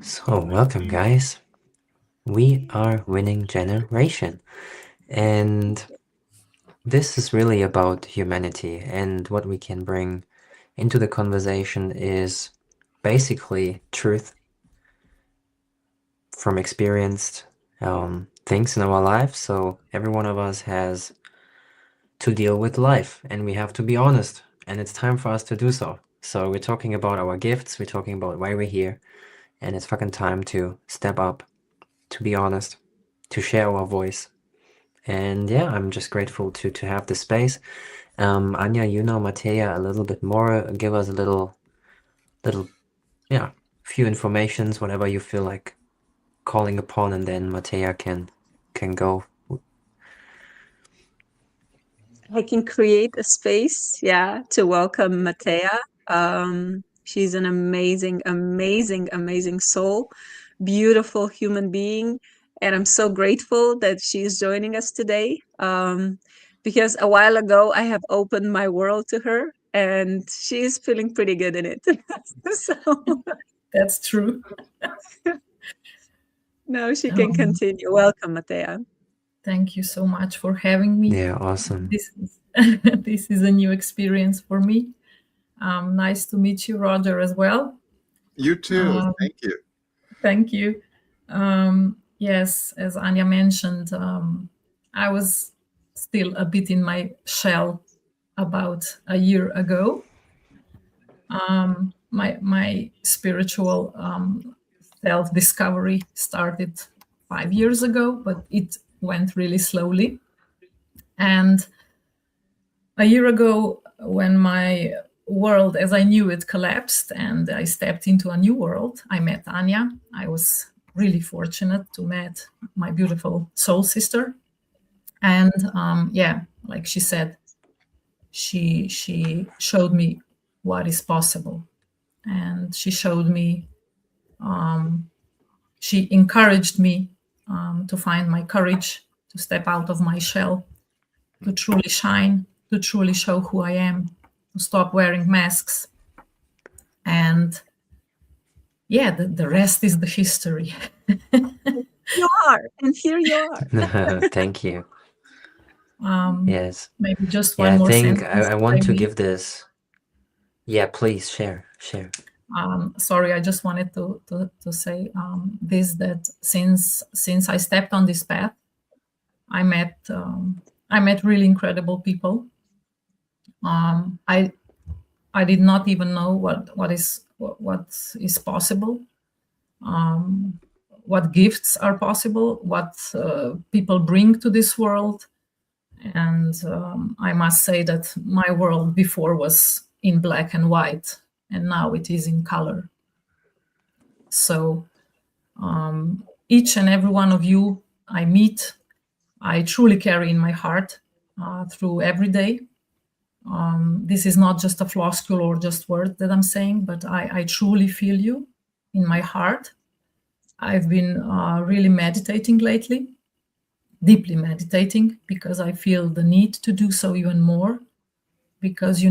So, welcome, guys. We are Winning Generation, and this is really about humanity. And what we can bring into the conversation is basically truth from experienced things in our life. So, every one of us has to deal with life, and we have to be honest, and it's time for us to do so. So, we're talking about our gifts, we're talking about why we're here, and it's fucking time to step up, to be honest, to share our voice. And yeah, I'm just grateful to have this space. Anja, you know Mateja a little bit more. Give us a little yeah, few informations, whatever you feel like calling upon, and then Mateja can go. I can create a space, to welcome Mateja. She's an amazing soul, beautiful human being, and I'm so grateful that she's joining us today. Because a while ago I have opened my world to her, and she's feeling pretty good in it. So That's true. now she can continue. Welcome, Mateja. Thank you so much for having me. Yeah, awesome. This is this is a new experience for me. Nice to meet you, Roger, as well. You too. Thank you. Thank you. Yes, as Anja mentioned, I was still a bit in my shell about a year ago. My spiritual self-discovery started 5 years ago, but it went really slowly. And a year ago, when my world as I knew it collapsed and I stepped into a new world, I met Anja. I was really fortunate to meet my beautiful soul sister. And like she said, she showed me what is possible. And she showed me, she encouraged me to find my courage, to step out of my shell, to truly shine, to truly show who I am, to stop wearing masks. And the rest is the history. You are, and here you are. Thank you. Yes. Maybe just Yeah, one I more think sentence. I want to give this. Yeah, please share. Sorry, I just wanted to say this, that since I stepped on this path, I met really incredible people. I did not even know what is possible, what gifts are possible, what people bring to this world. And I must say that my world before was in black and white, and now it is in color. So each and every one of you I meet, I truly carry in my heart through every day. This is not just a floscle or just words that I'm saying, but I truly feel you in my heart. I've been really meditating lately, deeply meditating, because I feel the need to do so even more, because,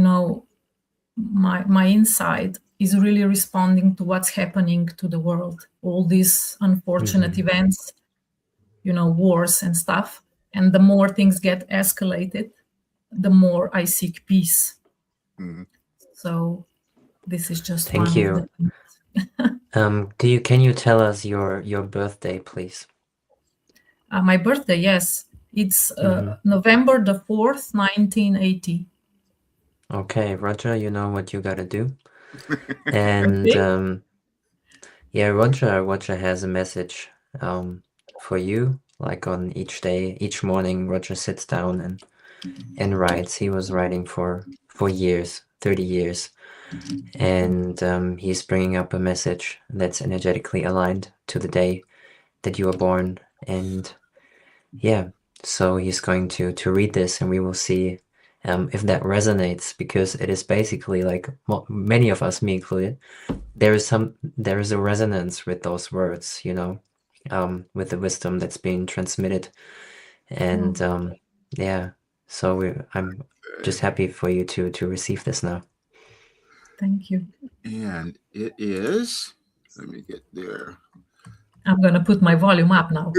my inside is really responding to what's happening to the world, all these unfortunate events, wars and stuff. And the more things get escalated, the more I seek peace. Mm-hmm. So this is just Thank you. Can you tell us your birthday, please? My birthday, yes. It's November the 4th, 1980. Okay, Roger, you know what you gotta do. And Roger has a message for you. Like on each day, each morning, Roger sits down and writes. He was writing for years, 30 years. And he's bringing up a message that's energetically aligned to the day that you were born. And yeah, so he's going to read this, and we will see if that resonates, because it is basically like, well, many of us, me included, there is a resonance with those words, with the wisdom that's being transmitted. And so I'm just happy for you to receive this now. Thank you. And it is Let me get there. I'm going to put my volume up now.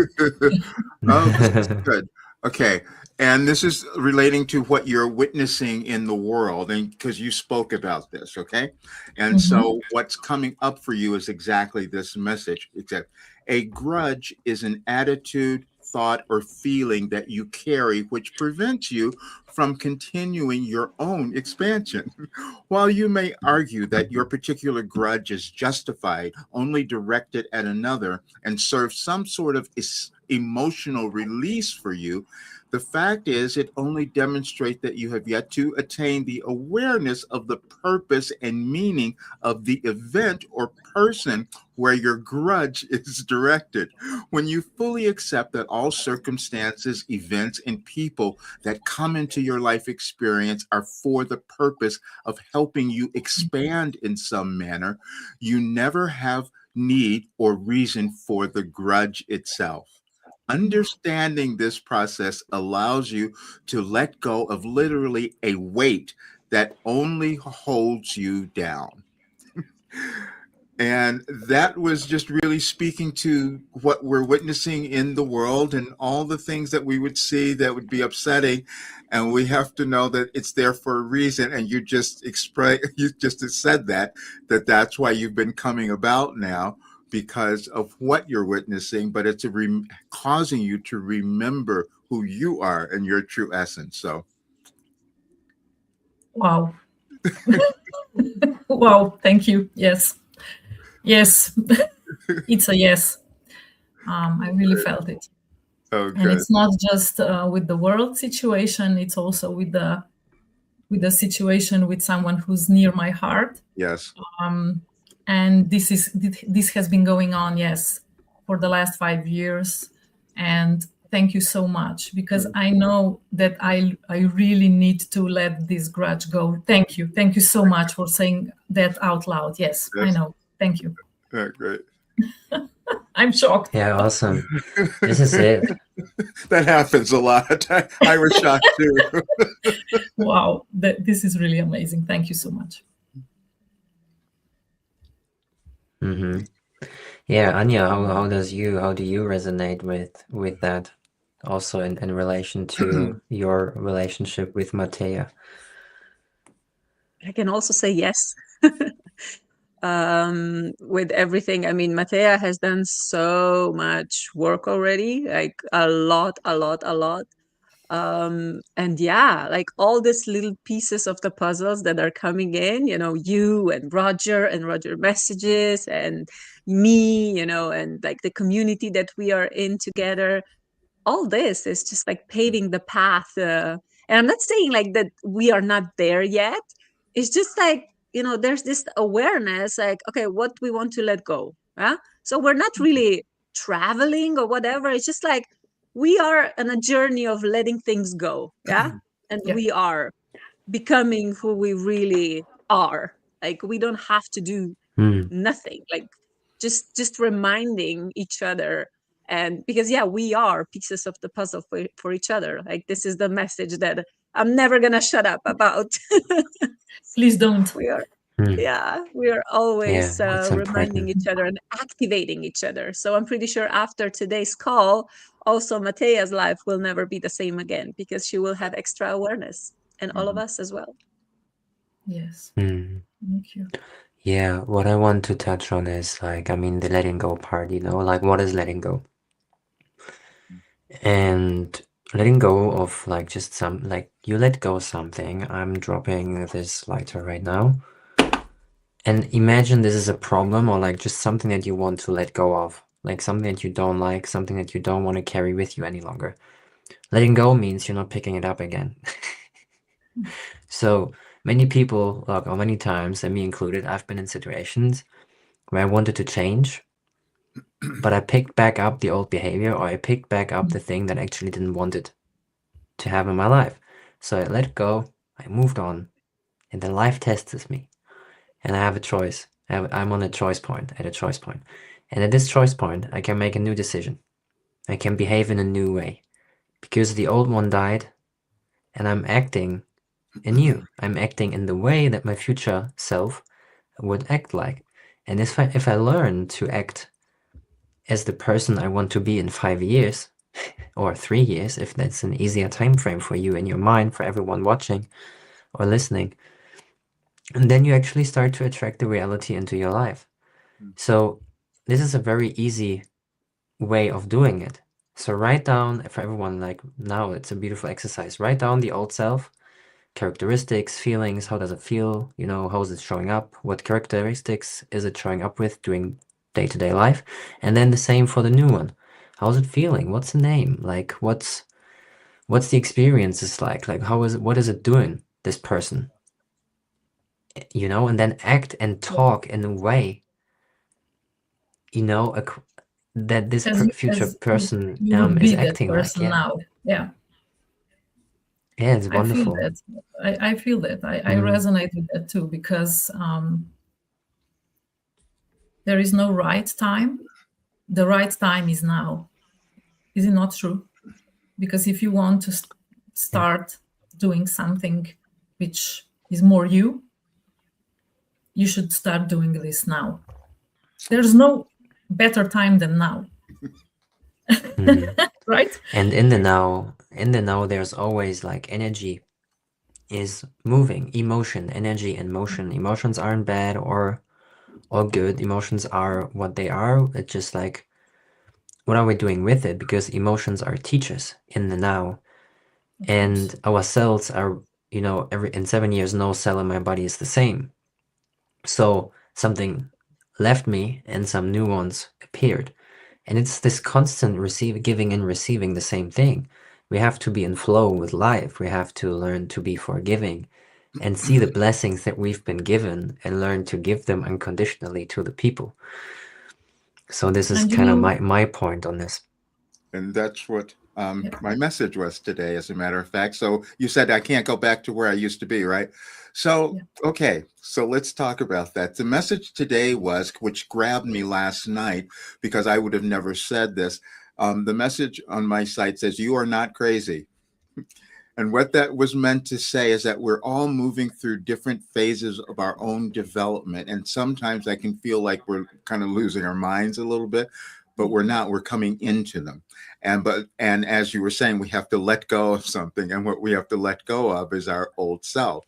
Oh, this is good. Okay. And this is relating to what you're witnessing in the world, and because you spoke about this, okay? And so what's coming up for you is exactly this message. Except a grudge is an attitude, thought, or feeling that you carry which prevents you from continuing your own expansion. While you may argue that your particular grudge is justified, only directed at another, and serves some sort of emotional release for you, the fact is, it only demonstrates that you have yet to attain the awareness of the purpose and meaning of the event or person where your grudge is directed. When you fully accept that all circumstances, events, and people that come into your life experience are for the purpose of helping you expand in some manner, you never have need or reason for the grudge itself. Understanding this process allows you to let go of literally a weight that only holds you down. And that was just really speaking to what we're witnessing in the world and all the things that we would see that would be upsetting. And we have to know that it's there for a reason. And you just said that that's why you've been coming about now, because of what you're witnessing, but it's causing you to remember who you are and your true essence. So, wow. Wow, thank you. Yes, it's a yes. I really felt it. oh, And good. it's not just with the world situation, it's also with the situation with someone who's near my heart. Yes. And this has been going on, yes, for the last 5 years. And thank you so much, because I know that I really need to let this grudge go. Thank you so much for saying that out loud. Yes. I know. Thank you. Great. I'm shocked. Yeah, awesome. This is it. That happens a lot. I was shocked too. Wow, this is really amazing. Thank you so much. Yeah, Anja, how do you resonate with that also in relation to your relationship with Mateja? I can also say yes. With everything. I mean, Mateja has done so much work already, like a lot. And yeah, like all these little pieces of the puzzles that are coming in, you and Roger messages and me, and like the community that we are in together. All this is just like paving the path. And I'm not saying like that we are not there yet. It's just like, there's this awareness, like, okay, what we want to let go. Yeah. So we're not really traveling or whatever. It's just like we are on a journey of letting things go. Yeah. And Yeah. we are becoming who we really are. Like we don't have to do nothing. Like just reminding each other. And because we are pieces of the puzzle for each other. Like this is the message that I'm never gonna shut up about. Please don't. We are we are always that's reminding important. each other and activating each other. So I'm pretty sure after today's call, also Mateja's life will never be the same again, because she will have extra awareness, and all of us as well. Yes. Thank you. Yeah, what I want to touch on is like, I mean, the letting go part, like what is letting go? And letting go of like just you let go of something. I'm dropping this lighter right now. And imagine this is a problem, or like just something that you want to let go of, like something that you don't like, something that you don't want to carry with you any longer. Letting go means you're not picking it up again. So many people, like, or many times, and me included, I've been in situations where I wanted to change, but I picked back up the old behavior, or I picked back up the thing that I actually didn't want it to have in my life. So I let go, I moved on, and then life tests me. And I have a choice. I'm on a choice point, at a choice point. And at this choice point, I can make a new decision. I can behave in a new way. Because the old one died, and I'm acting anew. I'm acting in the way that my future self would act like. And if I learn to act as the person I want to be in 5 years or 3 years, if that's an easier time frame for you in your mind, for everyone watching or listening, and then you actually start to attract the reality into your life. So this is a very easy way of doing it. So write down, for everyone, like now it's a beautiful exercise, write down the old self, characteristics, feelings, how does it feel, you know, how is it showing up, what characteristics is it showing up with doing day-to-day life, and then the same for the new one. How's it feeling? What's the name? Like what's the experiences like what is it doing, this person, you know, and then act and talk in a way, you know, that this future person you would is be that acting like. person now. Yeah, it's wonderful. I feel that. I resonate with that too, because there is no right time. The right time is now. Is it not true? Because if you want to start doing something which is more you should start doing this now. There's no better time than now. Right? And in the now there's always like energy is moving, emotion, energy and motion. Emotions aren't bad or good. Emotions are what they are. It's just like, what are we doing with it? Because emotions are teachers in the now. And our cells are, you know, in 7 years, no cell in my body is the same. So something left me and some new ones appeared. And it's this constant giving and receiving the same thing. We have to be in flow with life. We have to learn to be forgiving and see the blessings that we've been given and learn to give them unconditionally to the people. So this is kind of my point on this. And that's what my message was today, as a matter of fact. So you said I can't go back to where I used to be, right? So, okay, so let's talk about that. The message today was, which grabbed me last night, because I would have never said this. The message on my site says, "You are not crazy." And what that was meant to say is that we're all moving through different phases of our own development. And sometimes I can feel like we're kind of losing our minds a little bit, but we're not. We're coming into them. And as you were saying, we have to let go of something. And what we have to let go of is our old self.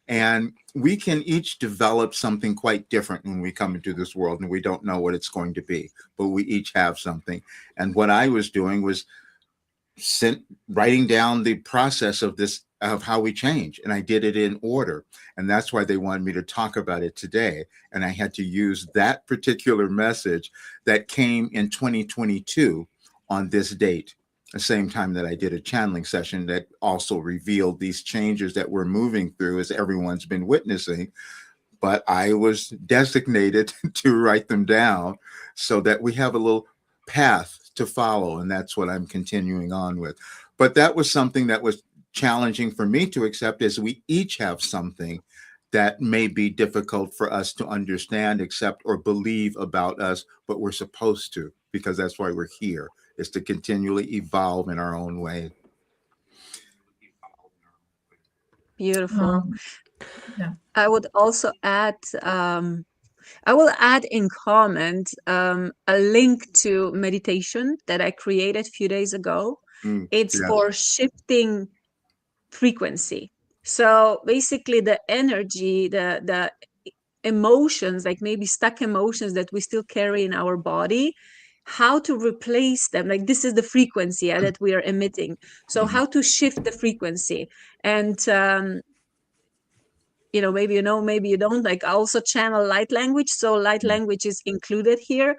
And we can each develop something quite different when we come into this world, and we don't know what it's going to be, but we each have something. And what I was doing was writing down the process of how we change. And I did it in order. And that's why they wanted me to talk about it today. And I had to use that particular message that came in 2022 on this date, the same time that I did a channeling session that also revealed these changes that we're moving through, as everyone's been witnessing. But I was designated to write them down so that we have a little path to follow. And that's what I'm continuing on with. But that was something that was challenging for me to accept, as we each have something that may be difficult for us to understand, accept, or believe about us, but we're supposed to, because that's why we're here, is to continually evolve in our own way. Beautiful. I would also add, I will add in comment a link to meditation that I created a few days ago. It's for shifting frequency. So basically the energy, the emotions, like maybe stuck emotions that we still carry in our body, how to replace them. Like this is the frequency that we are emitting. So how to shift the frequency. And maybe you know, maybe you don't. Like I also channel light language, so light language is included here,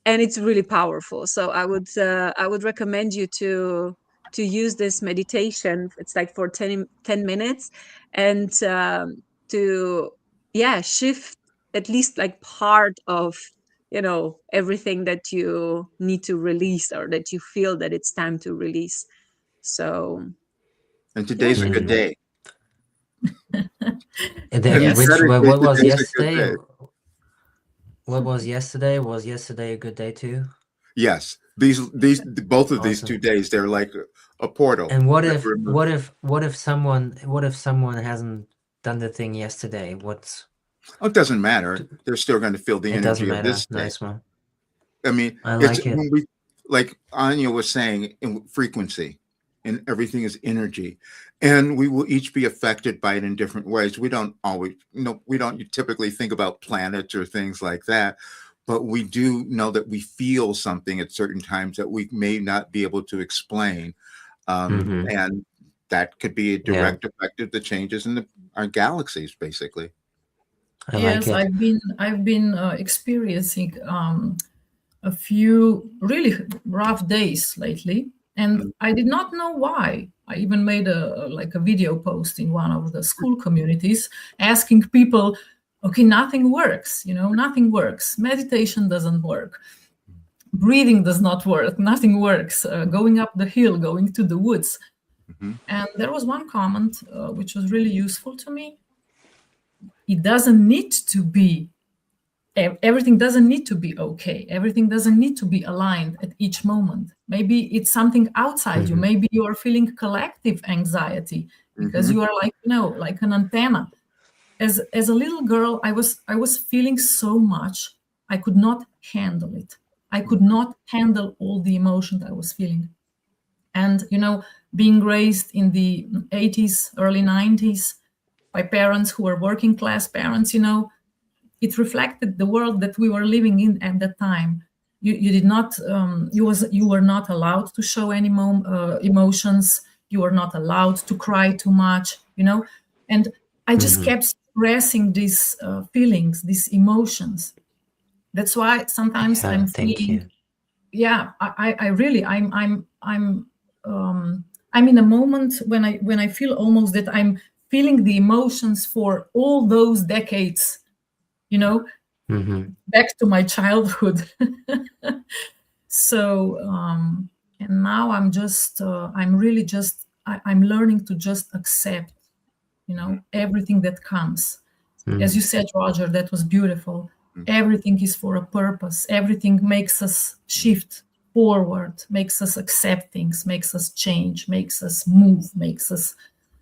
and it's really powerful. So I would recommend you to use this meditation. It's like for 10 minutes, and to shift at least like part of everything that you need to release, or that you feel that it's time to release. So and today's a good day. What was yesterday? What was yesterday? Was yesterday a good day too? Yes. Both of these 2 days, they're like a portal. And what if someone hasn't done the thing yesterday? What Oh, it doesn't matter. They're still going to feel the It doesn't energy of matter. this day. Nice one. I mean, I it's like it. when we, like Anja was saying, in frequency, and everything is energy, and we will each be affected by it in different ways. We don't always, we don't typically think about planets or things like that, but we do know that we feel something at certain times that we may not be able to explain, and that could be a Yeah, direct effect of the changes in our galaxies, basically. I like Yes, it. I've been experiencing a few really rough days lately, and I did not know why. I even made a video post in one of the school communities asking people, okay, nothing works, nothing works. Meditation doesn't work. Breathing does not work. Nothing works. Going up the hill, going to the woods. And there was one comment which was really useful to me. It doesn't need to be, everything doesn't need to be okay. Everything doesn't need to be aligned at each moment. Maybe it's something outside you. Maybe you are feeling collective anxiety because you are like an antenna. As a little girl, I was feeling so much. I could not handle it. I could not handle all the emotions I was feeling. And being raised in the 80s, early 90s by parents who were working class parents, it reflected the world that we were living in at that time. You did not, you were not allowed to show any emotions. You were not allowed to cry too much, and I just kept suppressing these feelings, these emotions. That's why sometimes Yeah, I'm thank feeling, you. yeah, I really, I'm in a moment when I feel almost that I'm feeling the emotions for all those decades, back to my childhood. So and now I'm just I'm really just I'm learning to just accept everything that comes. As you said, Roger, that was beautiful. Everything is for a purpose. Everything makes us shift forward, makes us accept things, makes us change, makes us move, makes us,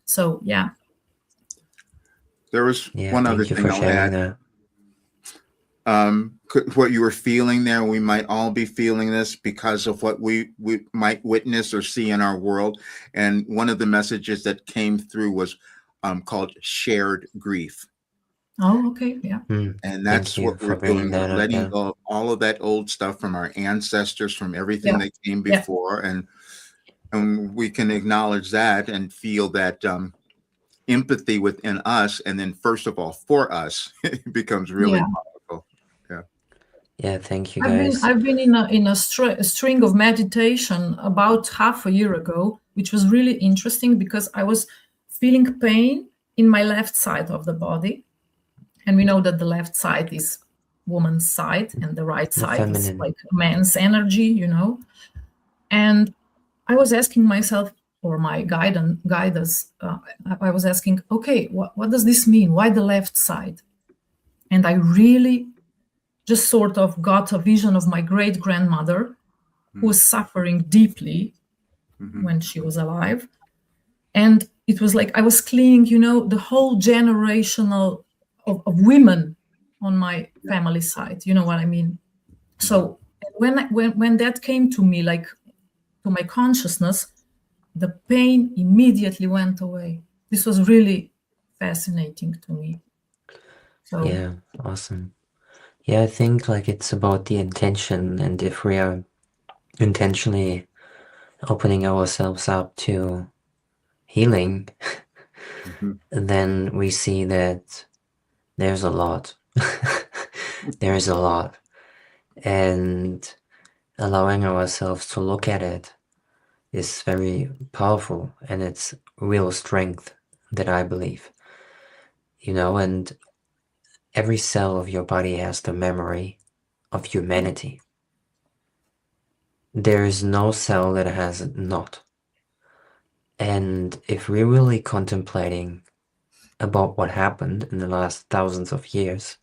so yeah. There was Yeah, one other thank you thing for I'll sharing add. that. What you were feeling there, we might all be feeling this because of what we might witness or see in our world. And one of the messages that came through was called shared grief. Oh, okay, yeah. And Thank that's you what for we're bringing doing. We're that up. letting Yeah. go of all of that old stuff from our ancestors, from everything Yeah. that came Yeah. before. And we can acknowledge that and feel that empathy within us. And then first of all, for us, it becomes really Yeah. powerful. Yeah. Yeah, thank you I've been guys. I've been in a string of meditation about half a year ago, which was really interesting because I was feeling pain in my left side of the body, and we know that the left side is woman's side and the right The side is feminine. like man's energy, And I was asking myself, or my guidance, I was asking, okay, what does this mean? Why the left side? And I really just sort of got a vision of my great grandmother who was suffering deeply when she was alive. And it was like I was cleaning, the whole generational of women on my family side. You know what I mean? So when that came to me, like to my consciousness, the pain immediately went away. This was really fascinating to me. So Yeah, awesome. Yeah, I think like it's about the intention, and if we are intentionally opening ourselves up to healing, then we see that there's a lot. There is a lot. And allowing ourselves to look at it is very powerful, and it's real strength that I believe. And every cell of your body has the memory of humanity. There is no cell that has it not. And if we're really contemplating about what happened in the last thousands of years,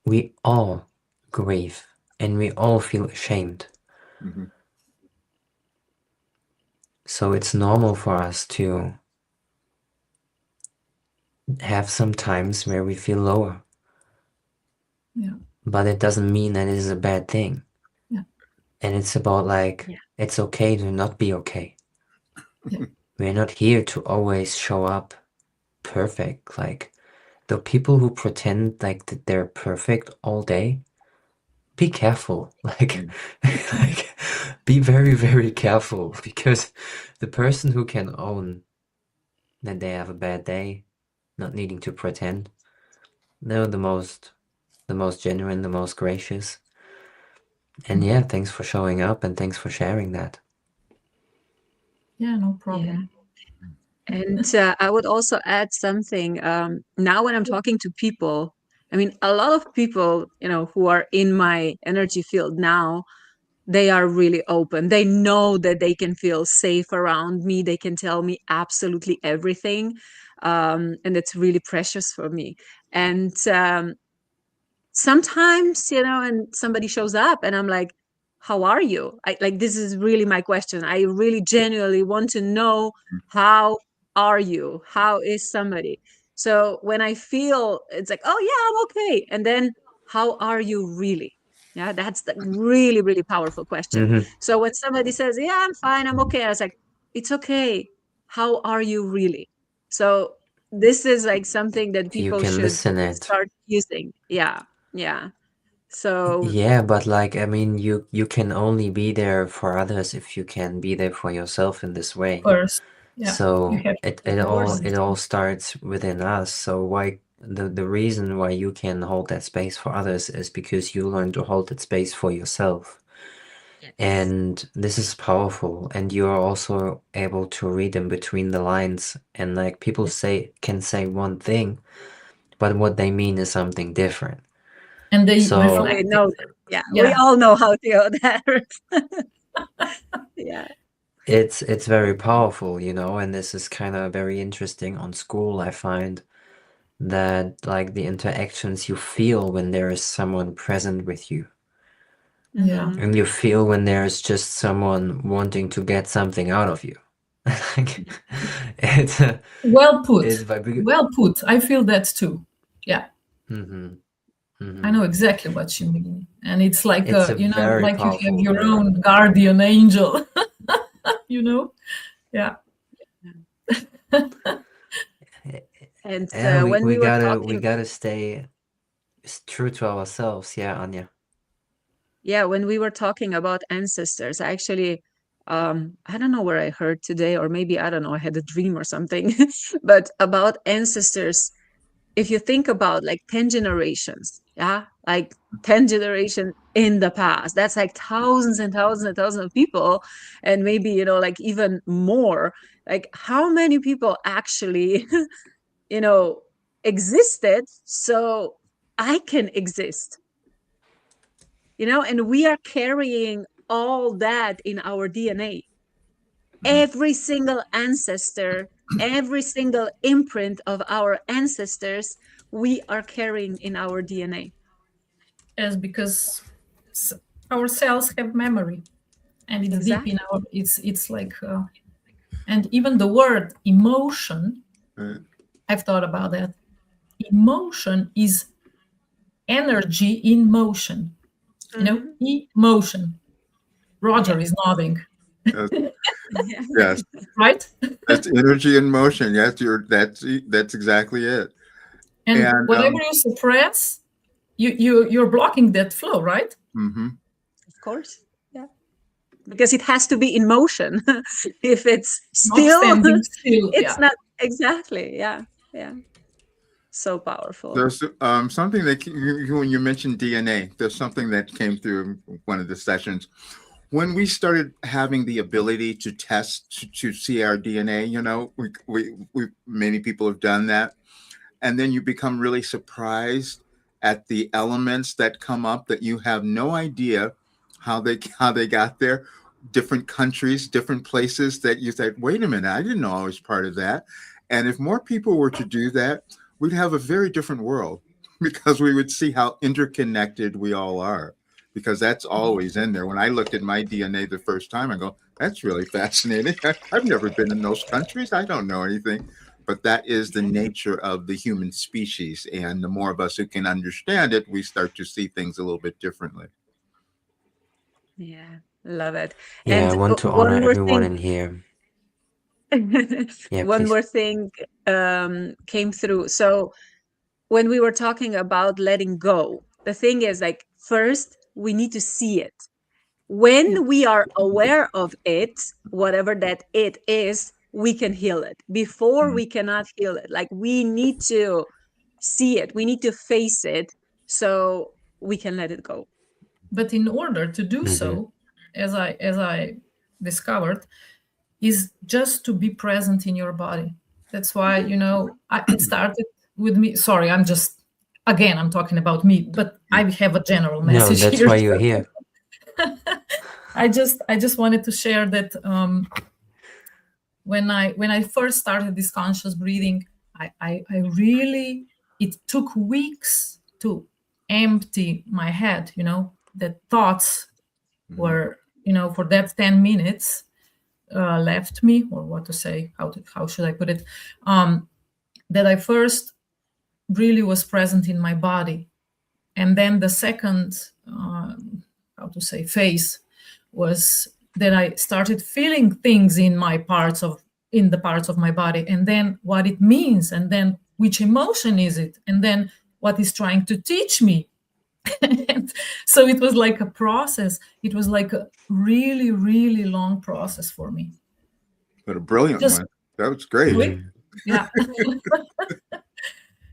we all grieve and we all feel ashamed. So it's normal for us to have some times where we feel lower, Yeah. but it doesn't mean that it is a bad thing. Yeah. And it's about like, Yeah. it's okay to not be okay. Yeah. We're not here to always show up perfect. Like, the people who pretend like that they're perfect all day, be careful. Like, like, be very, very careful, because the person who can own that they have a bad day, not needing to pretend, they're the most genuine, the most gracious. And yeah, thanks for showing up and thanks for sharing that. Yeah, no problem. Yeah. And I would also add something. Now, when I'm talking to people, I mean, a lot of people, who are in my energy field now, they are really open. They know that they can feel safe around me. They can tell me absolutely everything. And it's really precious for me. And sometimes, and somebody shows up and I'm like, how are you? This is really my question. I really genuinely want to know, how are you? How is somebody? So when I feel, it's like, oh yeah, I'm okay. And then, how are you really? Yeah, that's the really, really powerful question. Mm-hmm. So when somebody says, yeah, I'm fine, I'm okay, I was like, it's okay. How are you really? So this is like something that You people can should listen it. start using. Yeah. Yeah. So Yeah, but like, I mean, you can only be there for others if you can be there for yourself in this way. First, yeah, you So have it to all first. it all starts within us. So why the reason why you can hold that space for others is because you learn to hold that space for yourself. And this is powerful, and you are also able to read in between the lines. And like, people can say one thing, but what they mean is something different. And they So reflect we know it. that. Yeah, we Yeah. all know how to go there. Yeah. it's very powerful, and this is kind of very interesting on school. I find that like the interactions you feel when there is someone present with you, Yeah. Mhm. and you feel when there's just someone wanting to get something out of you. Like, it's Well put. it's Well put. I feel that too. Yeah. Mhm, I mhm. know exactly what you mean. And it's like, It's a very like you have powerful your word. own guardian angel, Yeah. And Yeah, when we we were we talking, gotta stay true to ourselves. Yeah, Anja. yeah, when we were talking about ancestors, actually, I don't know where I heard today, or maybe, I don't know, I had a dream or something, but about ancestors. If you think about like 10 generations, yeah, like 10 generations in the past, that's like thousands and thousands and thousands of people. And maybe, like even more, like how many people actually, you know, existed so I can exist, and we are carrying all that in our DNA. Every single ancestor, every single imprint of our ancestors, we are carrying in our DNA. Yes, because our cells have memory, and it's deep in Exactly. our. It's like, and even the word emotion. I've thought about that. Emotion is energy in motion. Emotion. Roger is nodding. Yes, yes, Right? that's energy in motion. Yes, that's exactly it. And And whatever you suppress, you're blocking that flow, right? mhm. Of course. Yeah. Because it has to be in motion. If it's Not still, standing still. it's Yeah. not exactly. Yeah. Yeah. So powerful. There's something that when you mentioned DNA, there's something that came through one of the sessions. When we started having the ability to test to see our DNA, we many people have done that, and then you become really surprised at the elements that come up that you have no idea how they got there. Different countries, different places that you said, wait a minute, I didn't know I was part of that. And if more people were to do that, we'd have a very different world because we would see how interconnected we all are. Because that's always in there. When I looked at my DNA the first time, I go, that's really fascinating. I've never been in those countries. I don't know anything. but that is the nature of the human species. And the more of us who can understand it, we start to see things a little bit differently. Yeah, love it. Yeah, I And want to honor one more everyone thing, in here. Yeah, one please. more thing came through. So when we were talking about letting go, the thing is like, first we need to see it. When we are aware of it, whatever that it is, we can heal it. Before, we cannot heal it. Like, we need to see it, we need to face it, so we can let it go. But in order to do so, as I discovered, is just to be present in your body. That's why, it started with me. Sorry, I'm talking about me, but I have a general No, message that's here. why you're here. I just wanted to share that when I first started this conscious breathing, I really, it took weeks to empty my head. The thoughts were, for that 10 minutes left me, or what to say, how should I put it, that I first really was present in my body. And then the second, phase was that I started feeling things in the parts of my body, and then what it means, and then which emotion is it, and then what is trying to teach me. And so it was like a process. It was like a really, really long process for me. But a brilliant one. That was great. Quick. Yeah.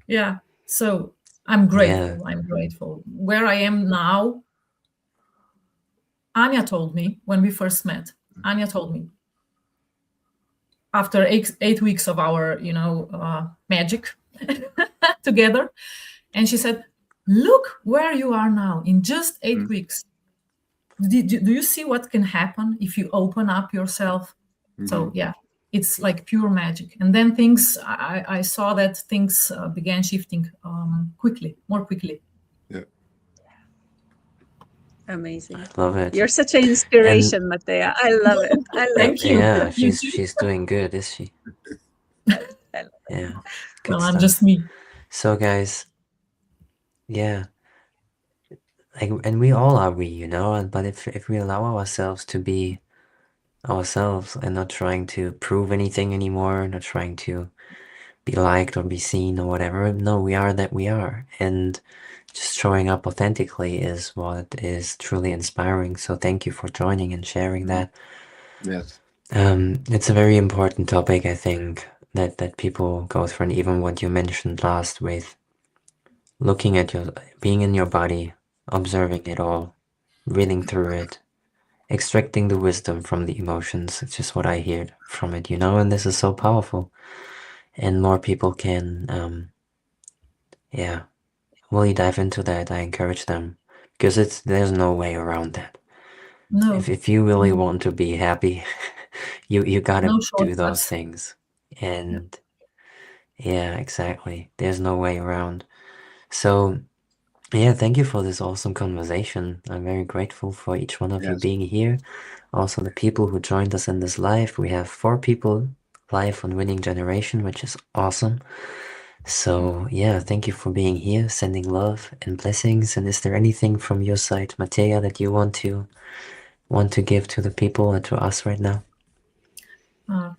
Yeah. So I'm grateful. Yeah. I'm grateful. Where I am now, Anja told me when we first met, after 8 weeks of our, magic together, and she said, look where you are now in just 8 weeks. Do you see what can happen if you open up yourself? So yeah, it's like pure magic. And then I saw that things began shifting more quickly. Yeah. Amazing. Love it. You're such an inspiration, Mateja. I love it. I love Thank you. Yeah, You she's doing good, is she? Yeah. Good Well, stuff. I'm just me. So guys, yeah. Like, and we all are but if we allow ourselves to be ourselves and not trying to prove anything anymore, not trying to be liked or be seen or whatever, no, we are that we are. And just showing up authentically is what is truly inspiring. So thank you for joining and sharing that. Yes. It's a very important topic, I think, that people go through, and even what you mentioned last with looking at being in your body, observing it all, reading through it, extracting the wisdom from the emotions. It's just what I hear from it, and this is so powerful. And more people can, really dive into that. I encourage them, because there's no way around that. No. If you really want to be happy, you gotta do those shortcuts. things. And yeah, exactly. There's no way around. So yeah, thank you for this awesome conversation. I'm very grateful for each one of you Yes. being here. Also, the people who joined us in this live. We have 4 people live on Winning Generation, which is awesome. So yeah, thank you for being here, sending love and blessings. And is there anything from your side, Mateja, that you want to give to the people or to us right now?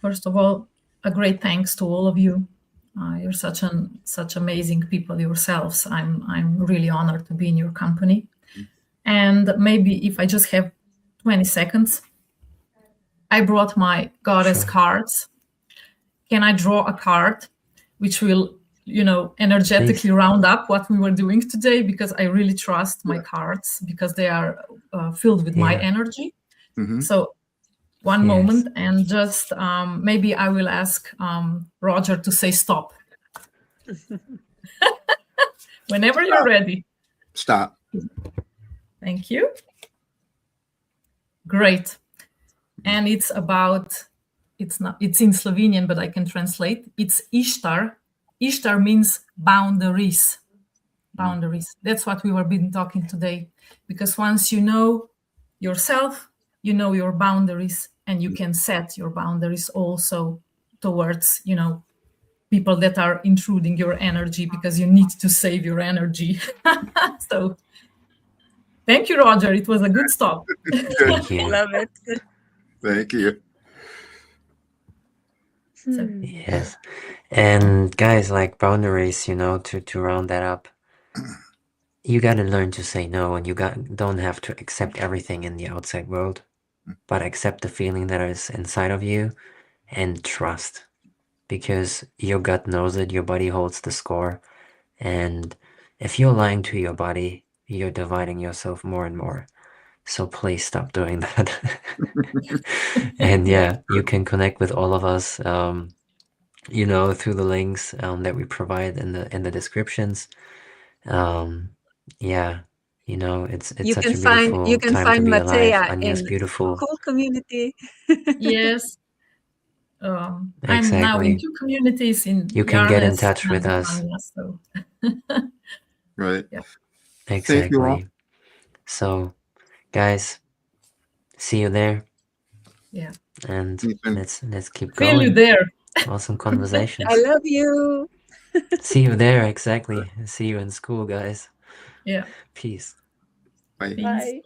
First of all, a great thanks to all of you. You're such amazing people yourselves. I'm really honored to be in your company. And maybe if I just have 20 seconds, I brought my goddess cards. Can I draw a card which will, energetically Please. round up what we were doing today? Because I really trust my cards, because they are filled with my energy. So one moment, and just maybe I will ask Roger to say stop. Whenever you're ready. Stop. Thank you. Great. And it's in Slovenian, but I can translate. It's Ishtar. Ishtar means boundaries. Boundaries. That's what we were been talking today. Because once you know yourself, you know your boundaries, and you can set your boundaries also towards, people that are intruding your energy because you need to save your energy. So thank you, Roger. It was a good stop. Thank you. Love it. Thank you. Yes. And guys, like boundaries, you know, to round that up, you got to learn to say no, and don't have to accept everything in the outside world, but accept the feeling that is inside of you and trust, because your gut knows it, your body holds the score. And if you're lying to your body, you're dividing yourself more and more. So please stop doing that. And yeah, you can connect with all of us, you know, through the links that we provide in the descriptions. Yeah, you know, it's You such can a find beautiful time to be alive. Mateja Anya's in beautiful. cool community. Yes. I'm now in Exactly. 2 communities in You can get in Yarnes touch with and us. Anja, so Right. Yeah. Thank you all. Exactly. So, guys, see you there. Yeah. And Ethan. let's keep Feel you going. there. Awesome conversations. I love you. See you there, exactly. See you in school, guys. Yeah. Peace. Bye. Peace. Bye.